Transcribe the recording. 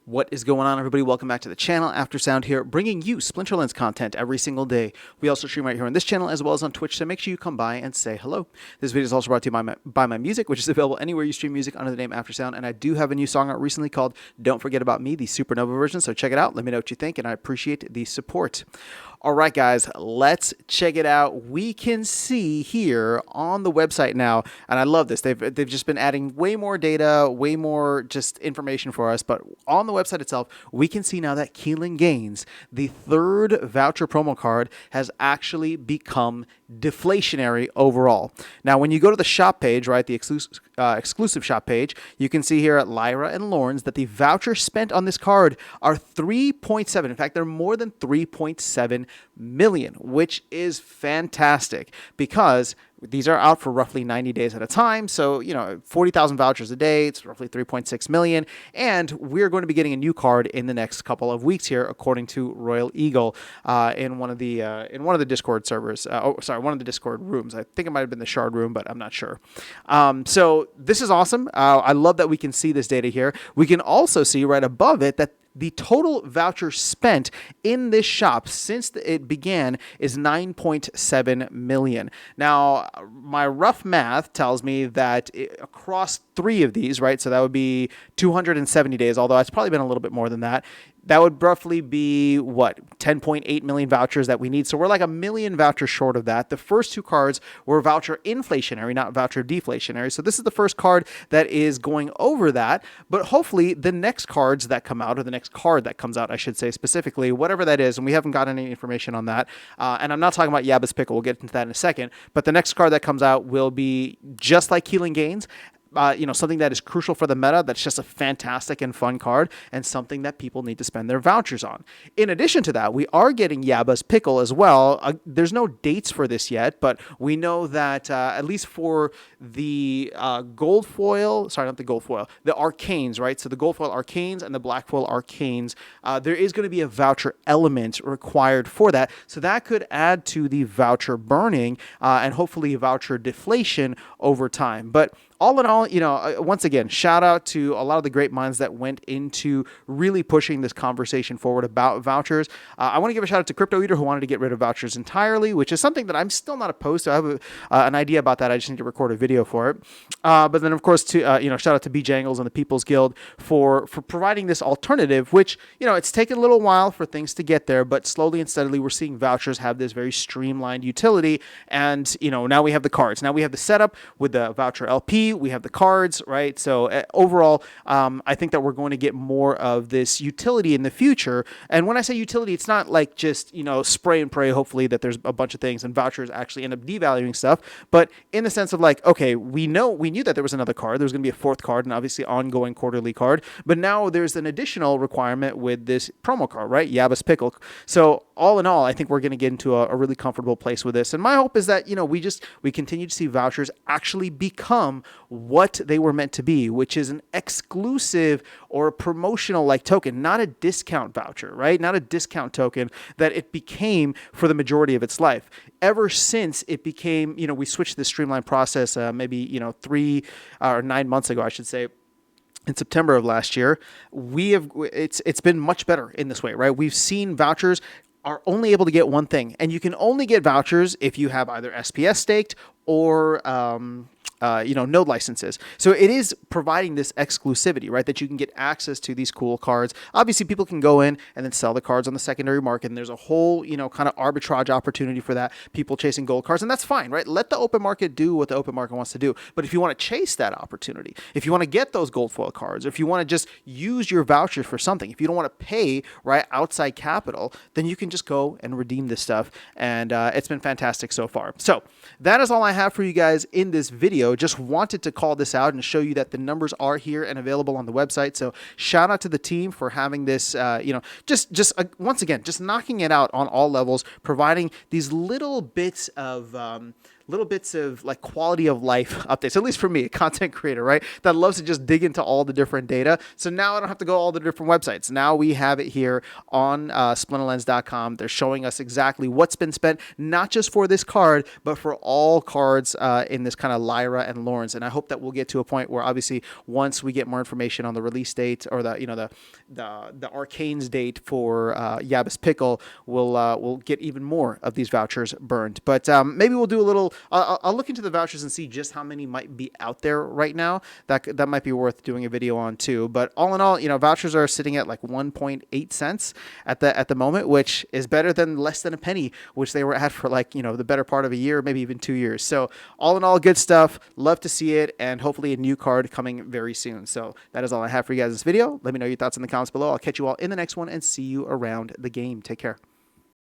What is going on, everybody? Welcome back to the channel. Aftersound here, bringing you Splinterlands content every single day. We also stream right here on this channel as well as on Twitch, so make sure you come by and say hello. This video is also brought to you by my music, which is available anywhere you stream music under the name Aftersound, and I do have a new song out recently called Don't Forget About Me, the Supernova version, so check it out. Let me know what you think, and I appreciate the support. All right, guys, let's check it out. We can see here on the website now, and I love this. They've just been adding way more data, way more just information for us. But on the website itself, we can see now that Kelan Gains, the third voucher promo card, has actually become deflationary overall. Now, when you go to the shop page, right, the exclusive shop page, you can see here at Lyra and Lawrence that the vouchers spent on this card are 3.7. In fact, they're more than 3.7 million, which is fantastic because these are out for roughly 90 days at a time. So, 40,000 vouchers a day, it's roughly 3.6 million. And we're going to be getting a new card in the next couple of weeks here, according to Royal Eagle, in one of the Discord servers. One of the Discord rooms. I think it might have been the Shard room, but I'm not sure. So this is awesome. I love that we can see this data here. We can also see right above it that the total voucher spent in this shop since it began is 9.7 million. Now, my rough math tells me that across three of these, right, so that would be 270 days, although it's probably been a little bit more than that. That would roughly be, 10.8 million vouchers that we need. So we're like a million vouchers short of that. The first two cards were voucher inflationary, not voucher deflationary. So this is the first card that is going over that. But hopefully the next cards that come out, or the next card that comes out, I should say specifically, whatever that is, and we haven't gotten any information on that. And I'm not talking about Yabba's Pickle. We'll get into that in a second. But the next card that comes out will be just like Kelan Gains. Something that is crucial for the meta, that's just a fantastic and fun card, and something that people need to spend their vouchers on. In addition to that, we are getting Yabba's Pickle as well. There's no dates for this yet, but we know that at least for the gold foil, the arcanes, right? So the gold foil arcanes and the black foil arcanes, there is going to be a voucher element required for that. So that could add to the voucher burning and hopefully voucher deflation over time. But all in all, once again, shout out to a lot of the great minds that went into really pushing this conversation forward about vouchers. I want to give a shout out to Crypto Eater, who wanted to get rid of vouchers entirely, which is something that I'm still not opposed to. I have an idea about that. I just need to record a video for it. But then, of course, to shout out to Bjangles and the People's Guild for providing this alternative, which, it's taken a little while for things to get there, but slowly and steadily we're seeing vouchers have this very streamlined utility. And, now we have the cards. Now we have the setup with the voucher LP. We have the cards, right? So overall, I think that we're going to get more of this utility in the future. And when I say utility, it's not like just, spray and pray, hopefully, that there's a bunch of things and vouchers actually end up devaluing stuff. But in the sense of like, okay, we knew that there was another card. There's going to be a fourth card and obviously ongoing quarterly card. But now there's an additional requirement with this promo card, right? Yabba's Pickle. So all in all, I think we're going to get into a really comfortable place with this. And my hope is that, we continue to see vouchers actually become what they were meant to be, which is an exclusive or a promotional like token, not a discount voucher, right? Not a discount token that it became for the majority of its life. Ever since it became, we switched the streamlined process, maybe, 3 or 9 months ago, I should say. In September of last year, it's been much better in this way, right? We've seen vouchers are only able to get one thing, and you can only get vouchers if you have either SPS staked or node licenses. So it is providing this exclusivity, right? That you can get access to these cool cards. Obviously, people can go in and then sell the cards on the secondary market, and there's a whole, kind of arbitrage opportunity for that. People chasing gold cards, and that's fine, right? Let the open market do what the open market wants to do. But if you want to chase that opportunity, if you want to get those gold foil cards, or if you want to just use your vouchers for something, if you don't want to pay, right, outside capital, then you can just go and redeem this stuff. And it's been fantastic so far. So that is all I have for you guys in this video. Just wanted to call this out and show you that the numbers are here and available on the website. So shout out to the team for having this, once again, just knocking it out on all levels, providing these little bits of little bits of like quality of life updates, at least for me, a content creator, right, that loves to just dig into all the different data. So now I don't have to go all the different websites. Now we have it here on splinterlands.com. They're showing us exactly what's been spent, not just for this card, but for all cards in this kind of Lyra and Lawrence. And I hope that we'll get to a point where obviously once we get more information on the release date or the Arcane's date for Yabis Pickle, we'll get even more of these vouchers burned. But maybe we'll do a little. I'll look into the vouchers and see just how many might be out there right now. That might be worth doing a video on too. But all in all, vouchers are sitting at like 1.8 cents at the moment, which is better than less than a penny, which they were at for like the better part of a year, maybe even 2 years. So all in all, good stuff. Love to see it, and hopefully a new card coming very soon. So that is all I have for you guys in this video. Let me know your thoughts in the comments below. I'll catch you all in the next one and see you around the game. Take care.